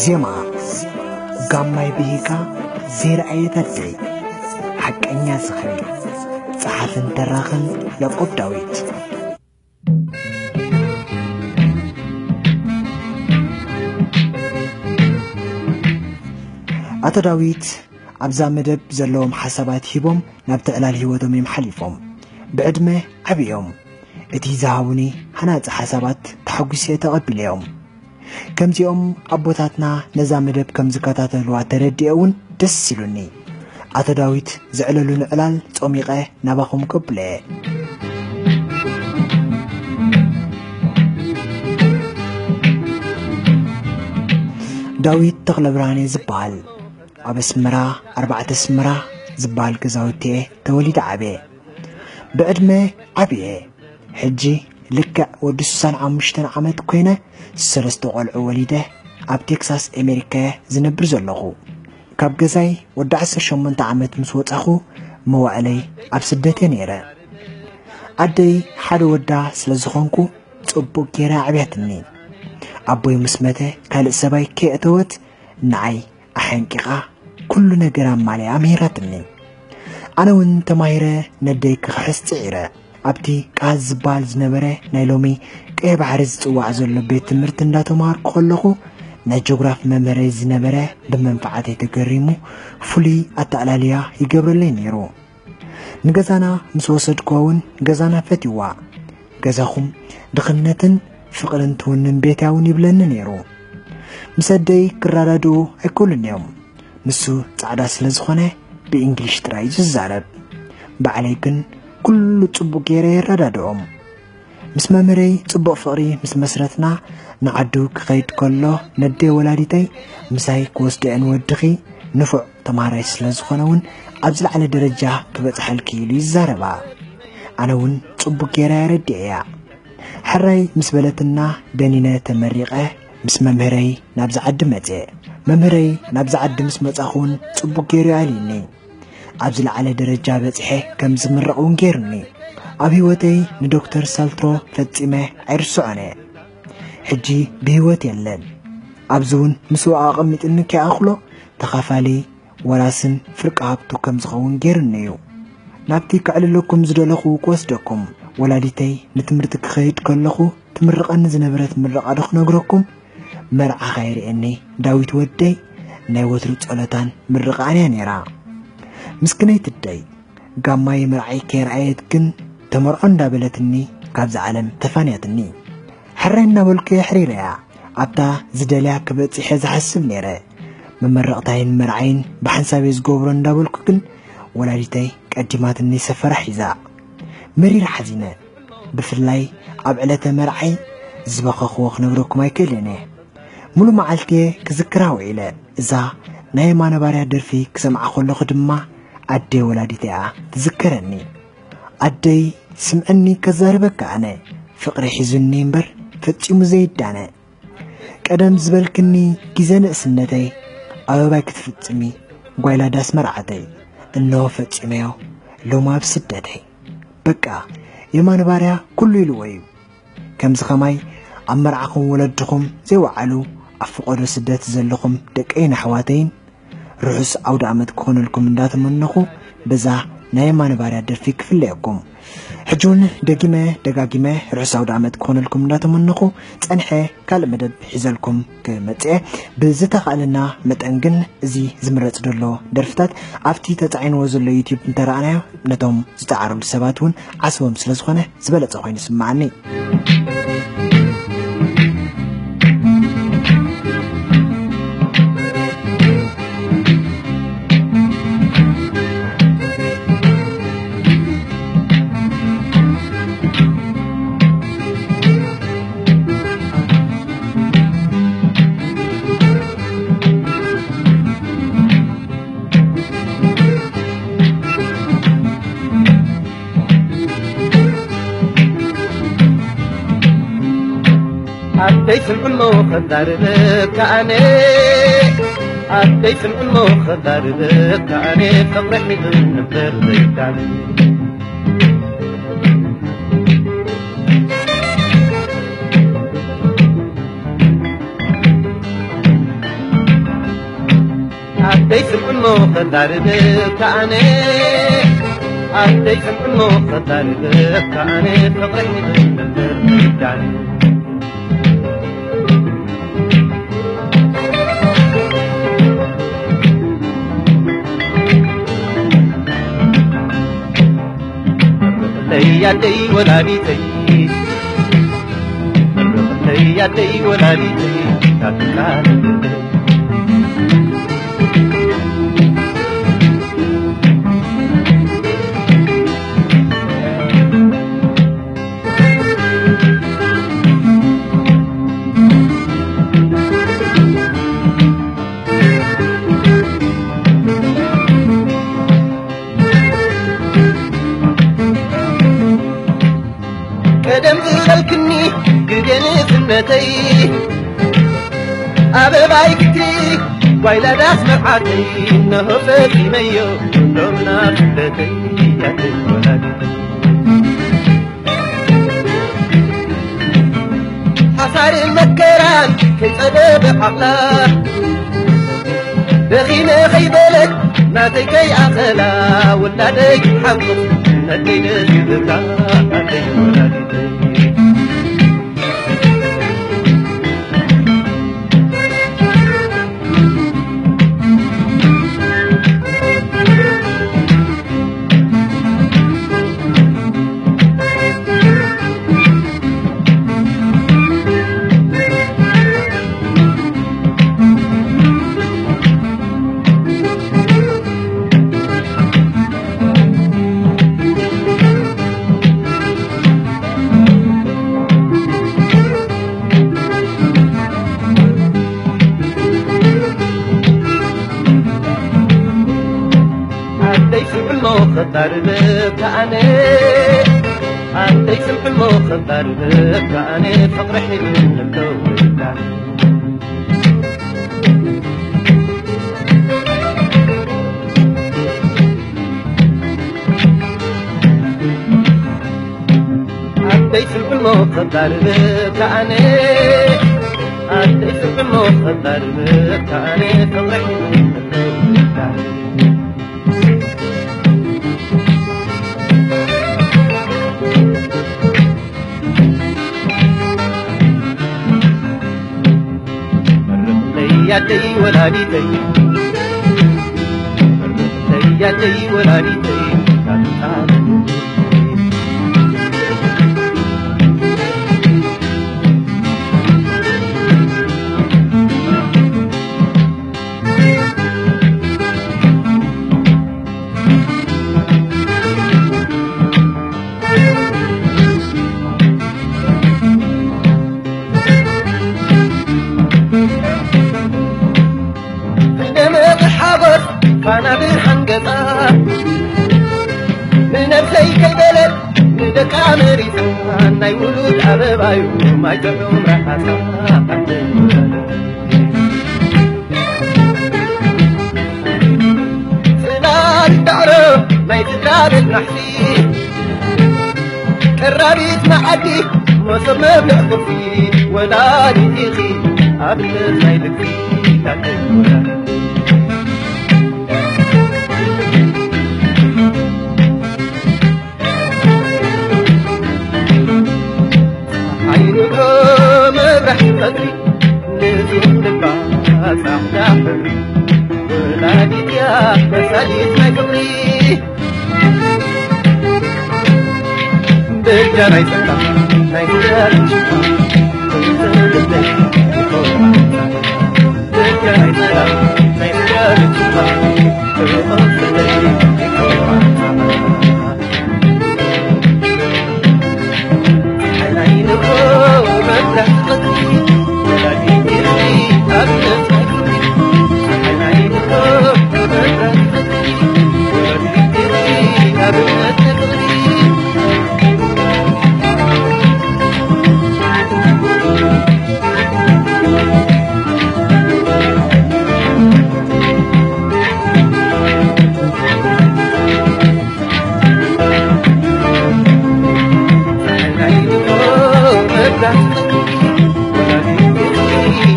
ዜማ ጋማይ ብሂካ ዜር አየተደይ ሐቀኛ ዝኽሪ ጸሐፍን ደራኽን ያዕቆብ ዳዊት አቶ ዳዊት አብዛ መደብ ዘለዎም ሓሳባት ሂቦም ናብ ተዕላል ህይወቶም ይመሓሊፎም ብዕድመ ዓብዮም እቲ ዝሃቡኒ ሃናፂ ሓሳባት ተሐጉሴ ተቐቢለዮም ከምዚኦም አቦታትና ነዛ መደብ ከም ዝከታተልዋ ተረዲአውን ደስ ይሉኒ አቶ ዳዊት ዝዕለሉ ንዕላል ጾሚቐ ናባኹም ከብለ ዳዊት ተኽለ ብርሃኔ ዝበሃል ኣብ ኣስመራ 4 ኣስመራ ዝበሃል ገዛውቲ ተወሊደ ዓብየ ብዕድመ ዓብየ ሕጂ ልክዕ ወዲ 65 ዓመት ኮይነ 3 ቆልዑ ወሊደ ኣብ ቴክሳስ ኣሜሪካ ዝነብር ዘለኹ ካብ ገዛይ ወዲ 18 ዓመት ምስ ወጻኹ መዋዕለይ ኣብ ስደት ነይረ ኣደይ ሓደ ወዳ ስለ ዝኾንኩ ጽቡቕ ጌራ ዓብያትኒ ኣቦይ ምስ መተ ካልእ ሰባይ ከእተወት ንዓይ ኣሐንቂቓ ኩሉ ነገር ኣማልያ ምሂራትኒ ኣነ እውን ተማሂረ ነደይ ክሕስ ጽዒረ ኣብቲ ቃዝ ዝበሃል ዝነበረ ናይ ሎሚ ቀይ ባሕሪ ዝጽዋዕ ዘሎ ቤት ትምህርቲ እንዳተማሃርኩ ከለኹ ናይ ጂኦግራፊ መምህረይ ዝነበረ ብመንፋዓተይ ተገሪሙ ፍሉይ ኣተዕላልያ ይገብረለይ ነይሩ ንገዛና ምስ ወሰድክዎ እውን ገዛና ፈትይዋ ገዛኹም ድኽነትን ፍቕርን ትውንን ቤት ያውን ይብለኒ ነይሩ ምስ ኣደይ ክራዳድኡ ኣይከሉን እዮም ንሱ ጻዕዳ ስለ ዝኾነ ብእንግሊሽ ጥራይ ዝዛረብ ባዕለይ ግን ኩሉ ጽቡቕ ጌረ ይረዳድኦም ምስ መምህረይ ጽቡቕ ፍቕሪ ምስ መስረትና ንዓዱ ክኸይድ ከሎ ነደይ ወላዲተይ ምሳይ ክወስደአን ወድኺ ንፉዕ ተማሃራይ ስለ ዝኾነ እውን ኣብ ዝለዓለ ደረጃ ክበጽሐልኪ ኢሉ ይዛረባ ኣነ እውን ጽቡቕ ጌራ የረድእያ ሕራይ ምስ በለትና ደኒነ ተመሪቐ ምስ መምህረይ ናብ ዝዓዲ መጽ መምህረይ ናብ ዝዓዲ ምስ መጻኹን ጽቡቕ ጌሩ ኣልይኒ ኣብ ዝለዓለ ደረጃ በጽሐ ከም ዝምረቕውን ጌርኒ ኣብ ህይወተይ ንዶክተር ሳልትሮ ፈጺመ ኣይርስዖነ ሕጂ ብህይወት የለን ኣብዚውን ምስኡ ኣቐሚጥኒ ከኣኽሎ ተኻፋሊ ወራስን ፍርቂ ሃብቱ ከም ዝኸውን ጌርኒ እዩ ናብቲ ክዕልለኩም ዝደለኹ ክወስደኩም ወላዲተይ ንትምህርቲ ክኸይድ ከለኹ ትምርቐኒ ዝነበረት ምረቓ ዶ ክነግረኩም መርዓ ኸይርአኒ ዳዊት ወደይ ናይ ወትሪ ጸሎታን ምርቓንያ ነይራ ምስክነይ ትደይ ጋማይ መርዓይ ከይርአየት ግን ተመርዖ እንዳበለትኒ ካብ ዝዓለም ተፋንያትኒ ሕራይ እናበልኩ የሕሪረያ ኣብታ ዝደልያ ክበጽሐ ዝሓስብ ነይረ መመረቕታይን መርዓይን ብሓንሳበ ዝገብሮ እንዳበልኩ ግን ወላዲተይ ቀዲማትኒ ሰፈራ ሒዛ መሪር ሓዚነ ብፍላይ ኣብ ዕለተ መርዓይ ዝበኸኽዎ ክነግረኩም ኣይክእልነ ሙሉ መዓልቲ ክዝክራ ውዒለ እዛ ናይ የማነ ባርያ ደርፊ ክሰምዓ ከለኹ ድማ ኣደይ ወላዲተያ ትዝከረኒ ኣደይ ስምዐኒ ከዛርበካ ኣነ ፍቕሪ ሒዙኒ እምበር ፈጺሙ ዘይዳነ ቀደም ዝበልክኒ ግዜ ንእስነተይ ኣበባይ ክትፍጽሚ ጓይላ ዳስ መርዓተይ እነሆ ፈጺመዮ ሎማ ኣብ ስደተይ በቃ የማነ ባርያ ኩሉ ኢልዎ እዩ ከምዚ ኸማይ ኣብ መርዓኹም ወለድኹም ዘይወዓሉ ኣብ ፍቆዶ ስደት ዘለኹም ደቀይን ኣሕዋተይን ርሑስ ዓውደ ዓመት ክኾነልኩም እንዳተመነኹ በዛ ናይ የማነ ባርያ ደርፊ ክፍለየኩም ሕጂውን ደጋጊመ ርሑስ ዓውደ ዓመት ክኾነልኩም እንዳተመነኹ ጸንሐ ካልእ መደብ ሒዘልኩም ክመጽአ ብዝተኻእለና መጠን ግን እዚ ዝምረጽ ደሎ ደርፍታት ኣብቲ ተጻዒንዎ ዘሎ ዩቲዩብ እንተረኣናዮ ነቶም ዝተዓረሉ ሰባት እውን ዓስቦም ስለ ዝኾነ ዝበለጸ ኮይኑ ይስማዓኒ أديت المخدر كأني أديت المخدر كأني فقرح من النبر ذيكاني عدي سمعو خدار بكاني عدي سمعو خدار بكاني فقري نبر بيداني يا دي ولا دي تي يا دي ولا دي تي قدم خلكني قدني سنتي أبي كتي ويلا داس مرعاتي إنه فتي ميو دومنا فتي يا ولادي حصار المكران كي صدب عقلا بخينا خيبلك ما تكي عقلا ولادك حقص ندي نزبكا ندي ولادي خطر بكاني عدي سمع خطر بكاني فقرحي من الدول عدي سمع خطر بكاني عدي سمع خطر بكاني فقرحي من الدول يا دي ولا دي دي يا دي ولا دي دي فانا بالحنقطة بنفسي كالبلد ندك عمريتا ناي ولود أببايو ما يجمعهم رحاتا سنار الدعرة ما يتدرابت نحسي كرابيت معدي مصر مبلغ خفي ولا دي تيخي قبل سايدك فيه تاكل قدري نزيد الباس أحلى حري ولادي يا مساليس ما قبري برجع نايسا نايسا نشوفا برجع نايسا نايسا نشوفا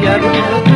Yeah.